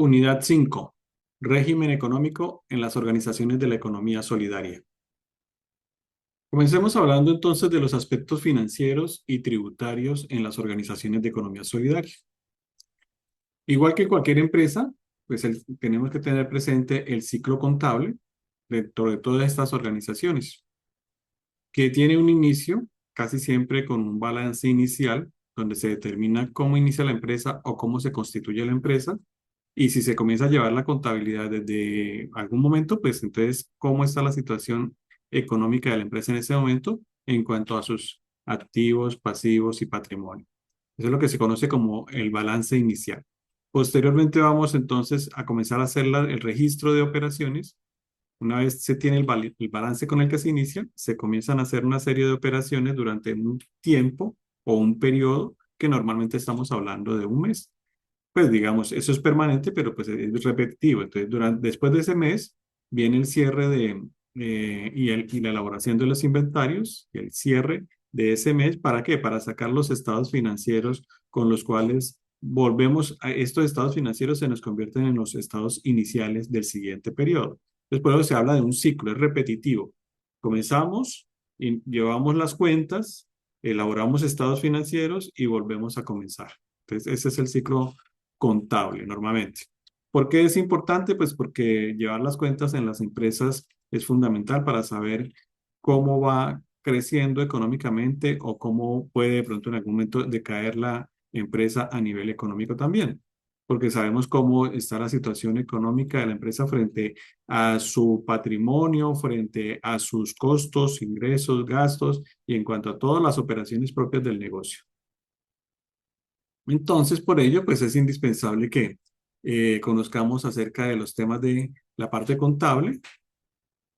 Unidad 5. Régimen económico en las organizaciones de la economía solidaria. Comencemos hablando entonces de los aspectos financieros y tributarios en las organizaciones de economía solidaria. Igual que cualquier empresa, pues tenemos que tener presente el ciclo contable dentro de todas estas organizaciones, que tiene un inicio casi siempre con un balance inicial, donde se determina cómo inicia la empresa o cómo se constituye la empresa. Y si se comienza a llevar la contabilidad desde algún momento, pues entonces, ¿cómo está la situación económica de la empresa en ese momento en cuanto a sus activos, pasivos y patrimonio? Eso es lo que se conoce como el balance inicial. Posteriormente vamos entonces a comenzar a hacer el registro de operaciones. Una vez se tiene el balance con el que se inicia, se comienzan a hacer una serie de operaciones durante un tiempo o un periodo que normalmente estamos hablando de un mes. Pues digamos, eso es permanente, pero pues es repetitivo. Entonces, después de ese mes viene el cierre y la elaboración de los inventarios, y el cierre de ese mes. ¿Para qué? Para sacar los estados financieros con los cuales volvemos a estos estados financieros se nos convierten en los estados iniciales del siguiente periodo. Después se habla de un ciclo, es repetitivo. Comenzamos y llevamos las cuentas, elaboramos estados financieros y volvemos a comenzar. Entonces, ese es el ciclo contable normalmente. ¿Por qué es importante? Pues porque llevar las cuentas en las empresas es fundamental para saber cómo va creciendo económicamente o cómo puede de pronto en algún momento decaer la empresa a nivel económico también. Porque sabemos cómo está la situación económica de la empresa frente a su patrimonio, frente a sus costos, ingresos, gastos y en cuanto a todas las operaciones propias del negocio. Entonces, por ello, pues es indispensable que conozcamos acerca de los temas de la parte contable,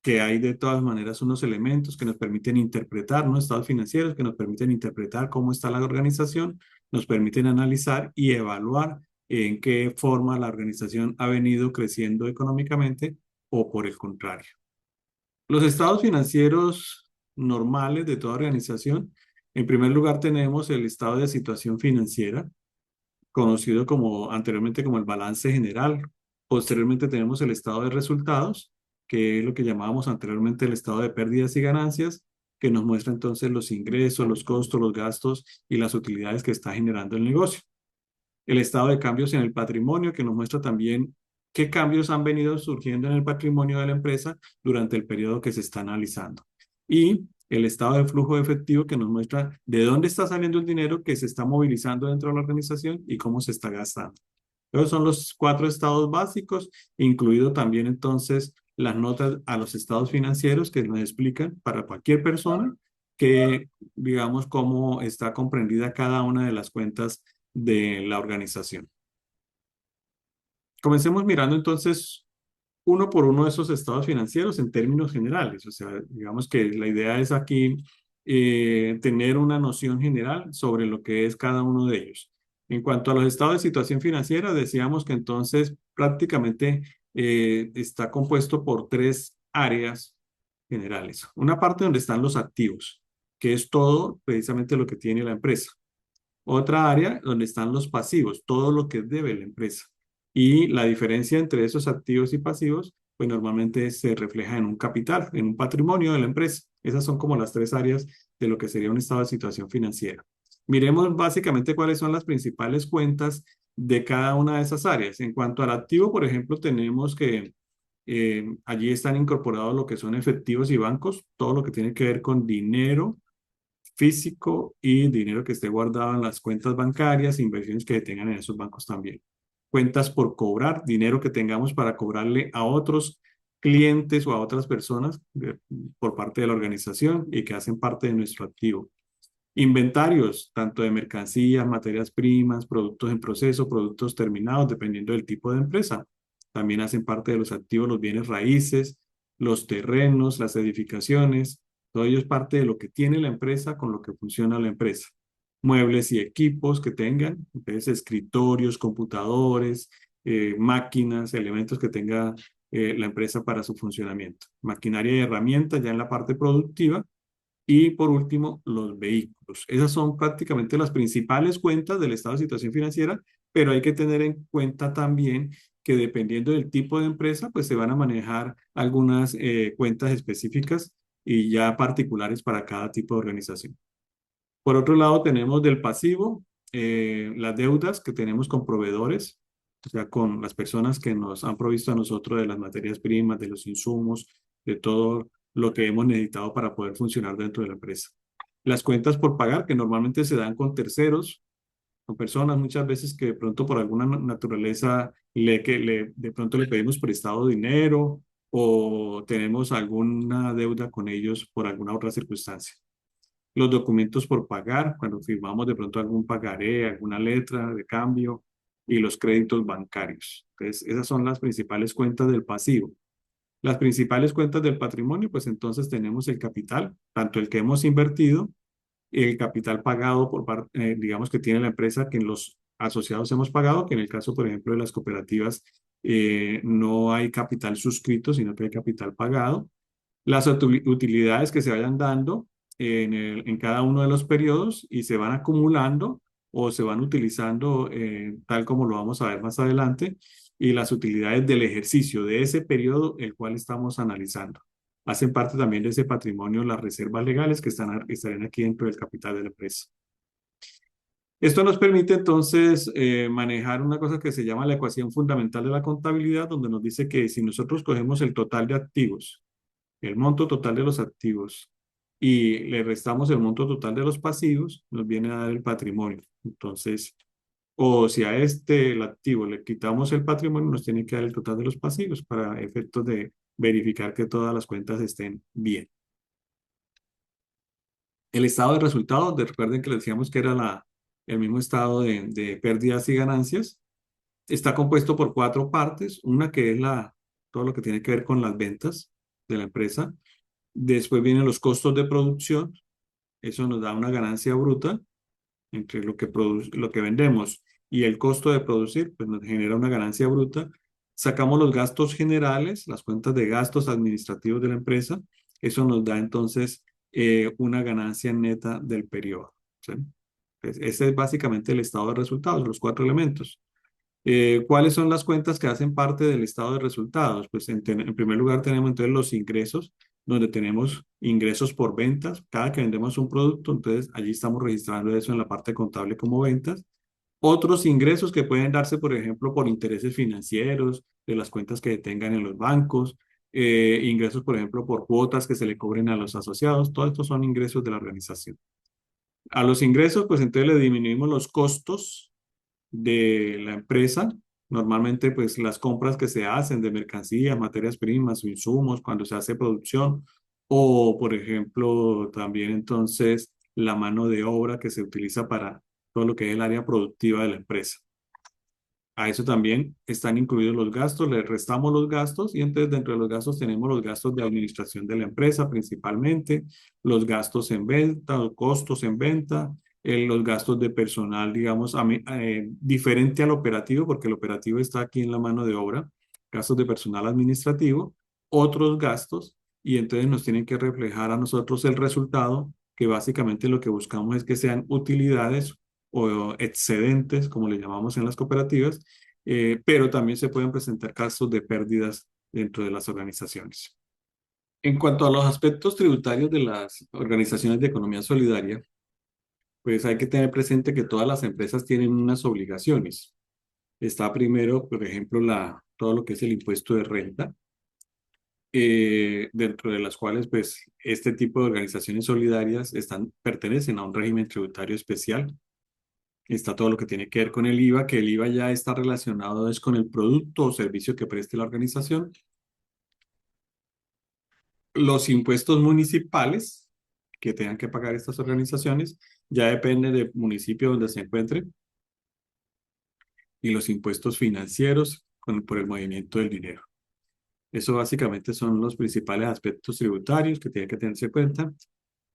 que hay de todas maneras unos elementos que nos permiten interpretar, ¿no? Estados financieros que nos permiten interpretar cómo está la organización, nos permiten analizar y evaluar en qué forma la organización ha venido creciendo económicamente o por el contrario. Los estados financieros normales de toda organización, en primer lugar tenemos el estado de situación financiera, conocido como anteriormente como el balance general. Posteriormente tenemos el estado de resultados, que es lo que llamábamos anteriormente el estado de pérdidas y ganancias, que nos muestra entonces los ingresos, los costos, los gastos y las utilidades que está generando el negocio. El estado de cambios en el patrimonio, que nos muestra también qué cambios han venido surgiendo en el patrimonio de la empresa durante el periodo que se está analizando. Y el estado de flujo de efectivo, que nos muestra de dónde está saliendo el dinero que se está movilizando dentro de la organización y cómo se está gastando. Esos son los 4 estados básicos, incluido también entonces las notas a los estados financieros que nos explican para cualquier persona que digamos cómo está comprendida cada una de las cuentas de la organización. Comencemos mirando entonces uno por uno de esos estados financieros en términos generales. O sea, digamos que la idea es aquí tener una noción general sobre lo que es cada uno de ellos. En cuanto a los estados de situación financiera, decíamos que entonces prácticamente está compuesto por 3 áreas generales. Una parte donde están los activos, que es todo precisamente lo que tiene la empresa. Otra área donde están los pasivos, todo lo que debe la empresa. Y la diferencia entre esos activos y pasivos, pues normalmente se refleja en un capital, en un patrimonio de la empresa. Esas son como las 3 áreas de lo que sería un estado de situación financiera. Miremos básicamente cuáles son las principales cuentas de cada una de esas áreas. En cuanto al activo, por ejemplo, tenemos que allí están incorporados lo que son efectivos y bancos, todo lo que tiene que ver con dinero, físico y dinero que esté guardado en las cuentas bancarias, inversiones que tengan en esos bancos también. Cuentas por cobrar, dinero que tengamos para cobrarle a otros clientes o a otras personas por parte de la organización y que hacen parte de nuestro activo. Inventarios, tanto de mercancías, materias primas, productos en proceso, productos terminados, dependiendo del tipo de empresa. También hacen parte de los activos los bienes raíces, los terrenos, las edificaciones. Todo ello es parte de lo que tiene la empresa con lo que funciona la empresa. Muebles y equipos que tengan, entonces escritorios, computadores, máquinas, elementos que tenga la empresa para su funcionamiento. Maquinaria y herramientas ya en la parte productiva y por último, los vehículos. Esas son prácticamente las principales cuentas del estado de situación financiera, pero hay que tener en cuenta también que dependiendo del tipo de empresa, pues se van a manejar algunas cuentas específicas y ya particulares para cada tipo de organización. Por otro lado, tenemos del pasivo, las deudas que tenemos con proveedores, o sea, con las personas que nos han provisto a nosotros de las materias primas, de los insumos, de todo lo que hemos necesitado para poder funcionar dentro de la empresa. Las cuentas por pagar, que normalmente se dan con terceros, con personas muchas veces que de pronto por alguna naturaleza de pronto le pedimos prestado dinero o tenemos alguna deuda con ellos por alguna otra circunstancia. Los documentos por pagar, cuando firmamos de pronto algún pagaré, alguna letra de cambio y los créditos bancarios. Entonces, esas son las principales cuentas del pasivo. Las principales cuentas del patrimonio, pues entonces tenemos el capital, tanto el que hemos invertido, el capital pagado por parte, digamos que tiene la empresa que los asociados hemos pagado, que en el caso, por ejemplo, de las cooperativas, no hay capital suscrito, sino que hay capital pagado. Las utilidades que se vayan dando en cada uno de los periodos y se van acumulando o se van utilizando tal como lo vamos a ver más adelante, y las utilidades del ejercicio de ese periodo el cual estamos analizando. Hacen parte también de ese patrimonio las reservas legales que estarán aquí dentro del capital de la empresa. Esto nos permite entonces manejar una cosa que se llama la ecuación fundamental de la contabilidad, donde nos dice que si nosotros cogemos el total de activos, el monto total de los activos y le restamos el monto total de los pasivos, nos viene a dar el patrimonio. Entonces, o si a este, el activo, le quitamos el patrimonio, nos tiene que dar el total de los pasivos para efectos de verificar que todas las cuentas estén bien. El estado de resultados, recuerden que le decíamos que era el mismo estado de pérdidas y ganancias, está compuesto por cuatro partes. Una que es todo lo que tiene que ver con las ventas de la empresa. Después vienen los costos de producción. Eso nos da una ganancia bruta entre lo que vendemos y el costo de producir, pues nos genera una ganancia bruta. Sacamos los gastos generales, las cuentas de gastos administrativos de la empresa. Eso nos da entonces una ganancia neta del periodo. ¿Sí? Entonces, ese es básicamente el estado de resultados, los cuatro elementos. ¿Cuáles son las cuentas que hacen parte del estado de resultados? Pues en primer lugar tenemos entonces los ingresos, donde tenemos ingresos por ventas. Cada que vendemos un producto, entonces allí estamos registrando eso en la parte contable como ventas. Otros ingresos que pueden darse, por ejemplo, por intereses financieros, de las cuentas que tengan en los bancos, ingresos, por ejemplo, por cuotas que se le cobren a los asociados. Todos estos son ingresos de la organización. A los ingresos, pues entonces le disminuimos los costos de la empresa. Normalmente, pues las compras que se hacen de mercancías, materias primas o insumos cuando se hace producción, o por ejemplo, también entonces la mano de obra que se utiliza para todo lo que es el área productiva de la empresa. A eso también están incluidos los gastos, le restamos los gastos y entonces dentro de los gastos tenemos los gastos de administración de la empresa principalmente, los gastos en venta, los costos en venta, los gastos de personal, digamos, diferente al operativo, porque el operativo está aquí en la mano de obra, gastos de personal administrativo, otros gastos, y entonces nos tienen que reflejar a nosotros el resultado, que básicamente lo que buscamos es que sean utilidades o excedentes, como le llamamos en las cooperativas, pero también se pueden presentar casos de pérdidas dentro de las organizaciones. En cuanto a los aspectos tributarios de las organizaciones de economía solidaria, pues hay que tener presente que todas las empresas tienen unas obligaciones. Está primero, por ejemplo, todo lo que es el impuesto de renta, dentro de las cuales, pues, este tipo de organizaciones solidarias pertenecen a un régimen tributario especial. Está todo lo que tiene que ver con el IVA, que el IVA ya está relacionado es con el producto o servicio que preste la organización. Los impuestos municipales que tengan que pagar estas organizaciones ya depende del municipio donde se encuentre. Y los impuestos financieros por el movimiento del dinero. Eso básicamente son los principales aspectos tributarios que tienen que tenerse en cuenta.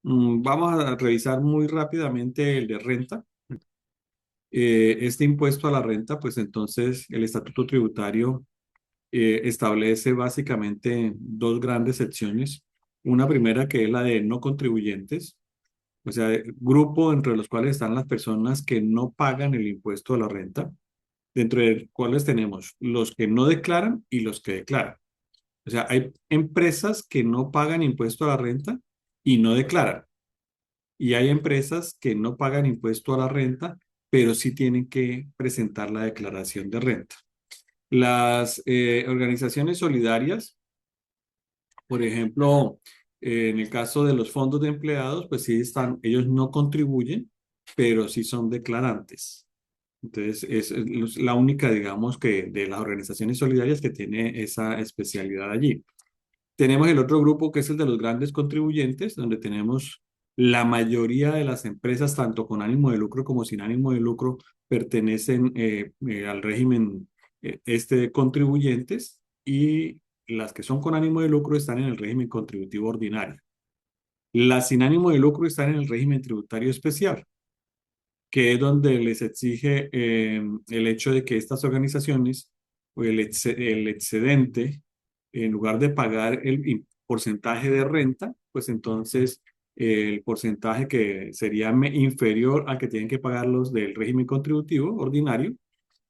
Vamos a revisar muy rápidamente el de renta. Este impuesto a la renta, pues entonces el estatuto tributario establece básicamente dos grandes secciones. Una primera que es la de no contribuyentes, o sea, grupo entre los cuales están las personas que no pagan el impuesto a la renta. dentro de cuáles tenemos los que no declaran y los que declaran. O sea, hay empresas que no pagan impuesto a la renta y no declaran. Y hay empresas que no pagan impuesto a la renta, pero sí tienen que presentar la declaración de renta. Las organizaciones solidarias, por ejemplo, en el caso de los fondos de empleados, pues sí están, ellos no contribuyen, pero sí son declarantes. Entonces, es la única, digamos, que de las organizaciones solidarias que tiene esa especialidad allí. Tenemos el otro grupo que es el de los grandes contribuyentes, donde tenemos la mayoría de las empresas, tanto con ánimo de lucro como sin ánimo de lucro, pertenecen al régimen de contribuyentes, y las que son con ánimo de lucro están en el régimen contributivo ordinario. Las sin ánimo de lucro están en el régimen tributario especial, que es donde les exige el hecho de que estas organizaciones o el excedente, en lugar de pagar el porcentaje de renta, pues entonces el porcentaje que sería inferior al que tienen que pagar los del régimen contributivo ordinario,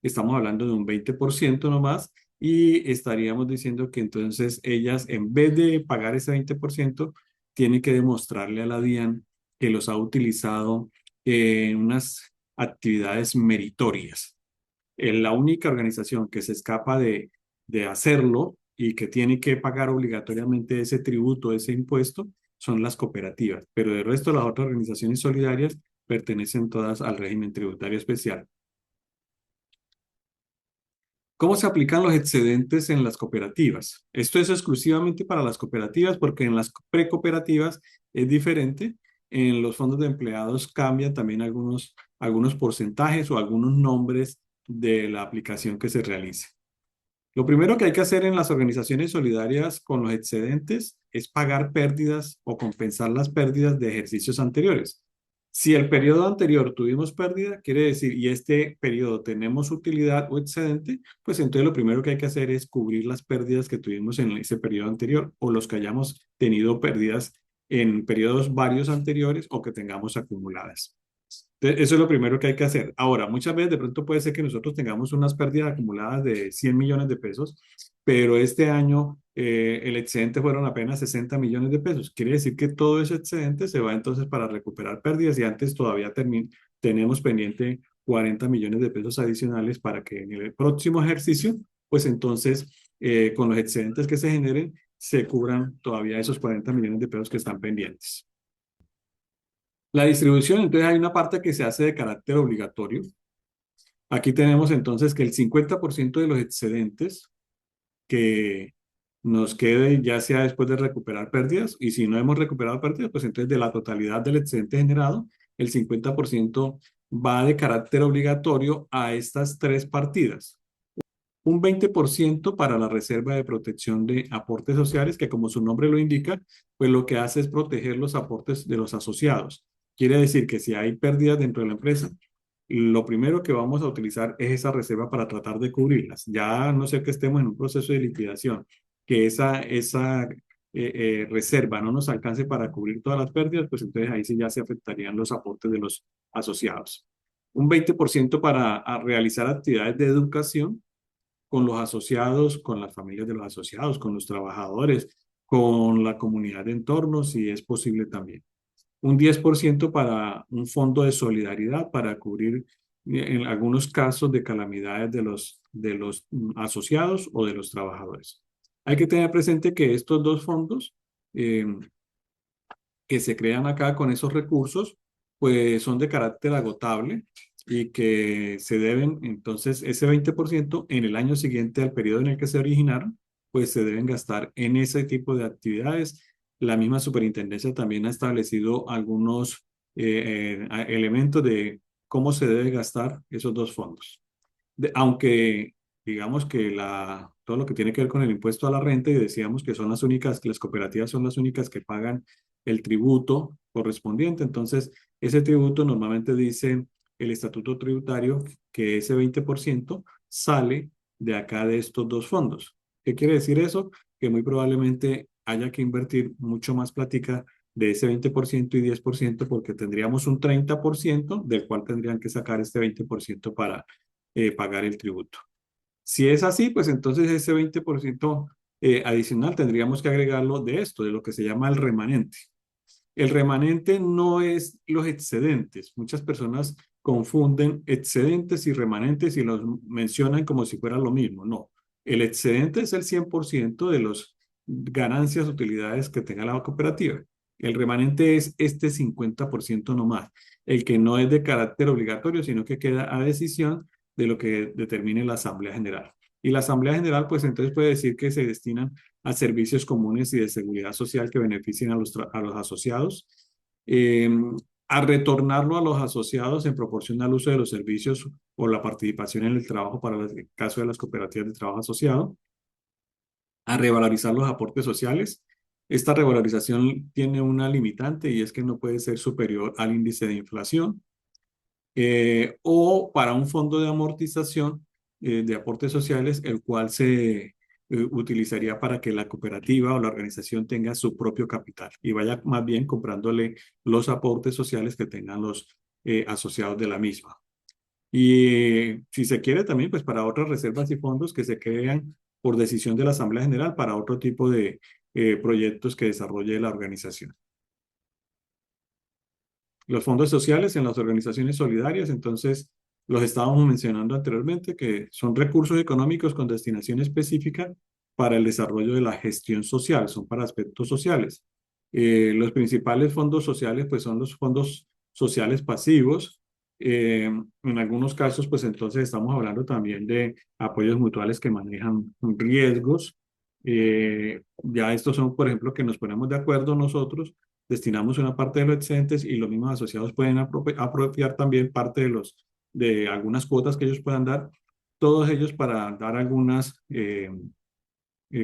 estamos hablando de un 20% nomás, y estaríamos diciendo que entonces ellas, en vez de pagar ese 20%, tienen que demostrarle a la DIAN que los ha utilizado en unas actividades meritorias. La única organización que se escapa de hacerlo y que tiene que pagar obligatoriamente ese tributo, ese impuesto, son las cooperativas, pero de resto las otras organizaciones solidarias pertenecen todas al régimen tributario especial. ¿Cómo se aplican los excedentes en las cooperativas? Esto es exclusivamente para las cooperativas, porque en las precooperativas es diferente. En los fondos de empleados cambian también algunos porcentajes o algunos nombres de la aplicación que se realice. Lo primero que hay que hacer en las organizaciones solidarias con los excedentes es pagar pérdidas o compensar las pérdidas de ejercicios anteriores. Si el periodo anterior tuvimos pérdida, quiere decir, y este periodo tenemos utilidad o excedente, pues entonces lo primero que hay que hacer es cubrir las pérdidas que tuvimos en ese periodo anterior, o los que hayamos tenido pérdidas en periodos varios anteriores o que tengamos acumuladas. Entonces, eso es lo primero que hay que hacer. Ahora, muchas veces de pronto puede ser que nosotros tengamos unas pérdidas acumuladas de 100 millones de pesos, pero este año el excedente fueron apenas 60 millones de pesos. Quiere decir que todo ese excedente se va entonces para recuperar pérdidas, y antes todavía tenemos pendiente 40 millones de pesos adicionales para que en el próximo ejercicio, pues entonces con los excedentes que se generen, se cubran todavía esos 40 millones de pesos que están pendientes. La distribución, entonces hay una parte que se hace de carácter obligatorio. Aquí tenemos entonces que el 50% de los excedentes que nos quede, ya sea después de recuperar pérdidas, y si no hemos recuperado pérdidas, pues entonces de la totalidad del excedente generado, el 50% va de carácter obligatorio a estas tres partidas. Un 20% para la reserva de protección de aportes sociales, que como su nombre lo indica, pues lo que hace es proteger los aportes de los asociados. Quiere decir que si hay pérdidas dentro de la empresa, lo primero que vamos a utilizar es esa reserva para tratar de cubrirlas. Ya a no ser que estemos en un proceso de liquidación, que esa reserva no nos alcance para cubrir todas las pérdidas, pues entonces ahí sí ya se afectarían los aportes de los asociados. Un 20% para realizar actividades de educación con los asociados, con las familias de los asociados, con los trabajadores, con la comunidad de entorno, si es posible también. Un 10% para un fondo de solidaridad para cubrir en algunos casos de calamidades de los asociados o de los trabajadores. Hay que tener presente que estos dos fondos eh, que se crean acá con esos recursos, pues son de carácter agotable, y que se deben, entonces, ese 20% en el año siguiente al periodo en el que se originaron, pues se deben gastar en ese tipo de actividades. La misma superintendencia también ha establecido algunos elementos de cómo se debe gastar esos dos fondos. Aunque digamos que todo lo que tiene que ver con el impuesto a la renta, y decíamos que son las únicas, que las cooperativas son las únicas que pagan el tributo correspondiente. Entonces, ese tributo normalmente dice el estatuto tributario que ese 20% sale de acá, de estos dos fondos. ¿Qué quiere decir eso? Que muy probablemente haya que invertir mucho más plática de ese 20% y 10%, porque tendríamos un 30% del cual tendrían que sacar este 20% para pagar el tributo. Si es así, pues entonces ese 20% adicional tendríamos que agregarlo de esto, de lo que se llama el remanente. El remanente no es los excedentes. Muchas personas confunden excedentes y remanentes y los mencionan como si fuera lo mismo. No, el excedente es el 100% de las ganancias, utilidades que tenga la cooperativa. El remanente es este 50% nomás, el que no es de carácter obligatorio, sino que queda a decisión de lo que determine la Asamblea General. Y la Asamblea General, pues entonces puede decir que se destinan a servicios comunes y de seguridad social que beneficien a los asociados, eh, a retornarlo a los asociados en proporción al uso de los servicios o la participación en el trabajo para el caso de las cooperativas de trabajo asociado, a revalorizar los aportes sociales. Esta revalorización tiene una limitante y es que no puede ser superior al índice de inflación, o para un fondo de amortización de aportes sociales, el cual se utilizaría para que la cooperativa o la organización tenga su propio capital y vaya más bien comprándole los aportes sociales que tengan los asociados de la misma. Y si se quiere también, pues para otras reservas y fondos que se crean por decisión de la Asamblea General para otro tipo de proyectos que desarrolle la organización. Los fondos sociales en las organizaciones solidarias, entonces los estábamos mencionando anteriormente, que son recursos económicos con destinación específica para el desarrollo de la gestión social, son para aspectos sociales. Los principales fondos sociales, pues son los fondos sociales pasivos. En algunos casos, pues entonces estamos hablando también de apoyos mutuales que manejan riesgos. Ya estos son, por ejemplo, que nos ponemos de acuerdo nosotros, destinamos una parte de los excedentes y los mismos asociados pueden apropiar también parte de algunas cuotas que ellos puedan dar, todos ellos para dar algunas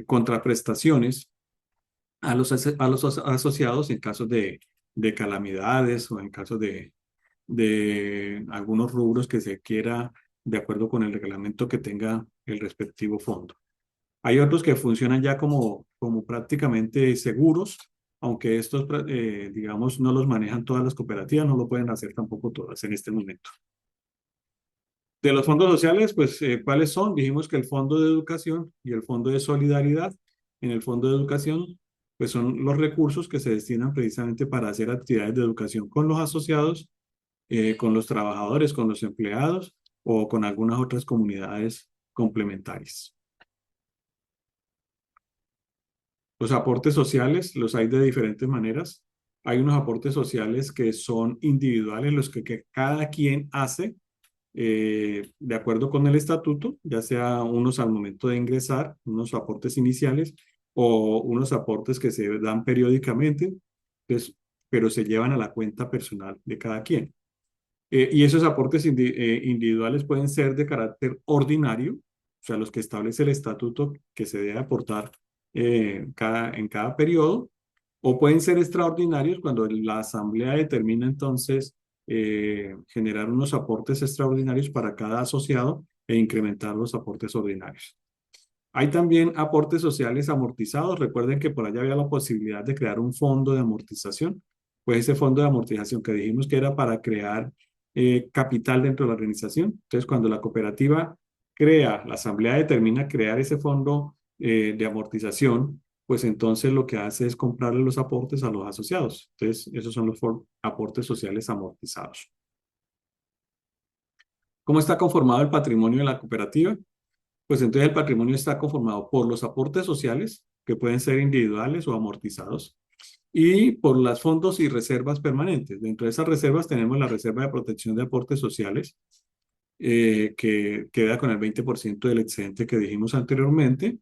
contraprestaciones a los asociados en casos de calamidades o en casos de algunos rubros que se quiera de acuerdo con el reglamento que tenga el respectivo fondo. Hay otros que funcionan ya como prácticamente seguros, aunque estos, digamos, no los manejan todas las cooperativas, no lo pueden hacer tampoco todas en este momento. De los fondos sociales, pues, ¿cuáles son? Dijimos que el fondo de educación y el fondo de solidaridad. En el fondo de educación, pues son los recursos que se destinan precisamente para hacer actividades de educación con los asociados, con los trabajadores, con los empleados o con algunas otras comunidades complementarias. Los aportes sociales los hay de diferentes maneras. Hay unos aportes sociales que son individuales, los que cada quien hace de acuerdo con el estatuto, ya sea unos al momento de ingresar, unos aportes iniciales o unos aportes que se dan periódicamente, pues, pero se llevan a la cuenta personal de cada quien. Y esos aportes individuales pueden ser de carácter ordinario, o sea, los que establece el estatuto que se debe aportar en cada periodo, o pueden ser extraordinarios cuando la asamblea determina entonces generar unos aportes extraordinarios para cada asociado e incrementar los aportes ordinarios. Hay también aportes sociales amortizados. Recuerden que por allá había la posibilidad de crear un fondo de amortización. Pues ese fondo de amortización que dijimos que era para crear capital dentro de la organización. Entonces, cuando la cooperativa crea, la asamblea determina crear ese fondo de amortización, pues entonces lo que hace es comprarle los aportes a los asociados. Entonces, esos son los aportes sociales amortizados. ¿Cómo está conformado el patrimonio de la cooperativa? Pues entonces el patrimonio está conformado por los aportes sociales, que pueden ser individuales o amortizados, y por los fondos y reservas permanentes. Dentro de esas reservas tenemos la reserva de protección de aportes sociales, que queda con el 20% del excedente que dijimos anteriormente,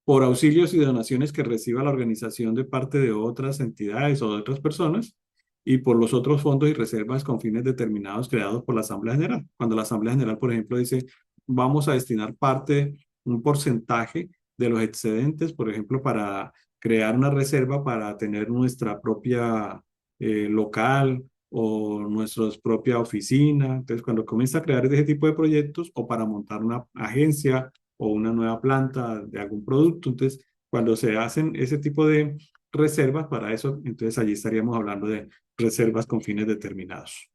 por auxilios y donaciones que reciba la organización de parte de otras entidades o de otras personas, y por los otros fondos y reservas con fines determinados creados por la Asamblea General. Cuando la Asamblea General, por ejemplo, dice, vamos a destinar parte, un porcentaje de los excedentes, por ejemplo, para crear una reserva para tener nuestra propia local o nuestra propia oficina. Entonces, cuando comienza a crear ese tipo de proyectos o para montar una agencia o una nueva planta de algún producto. Entonces, cuando se hacen ese tipo de reservas para eso, entonces allí estaríamos hablando de reservas con fines determinados.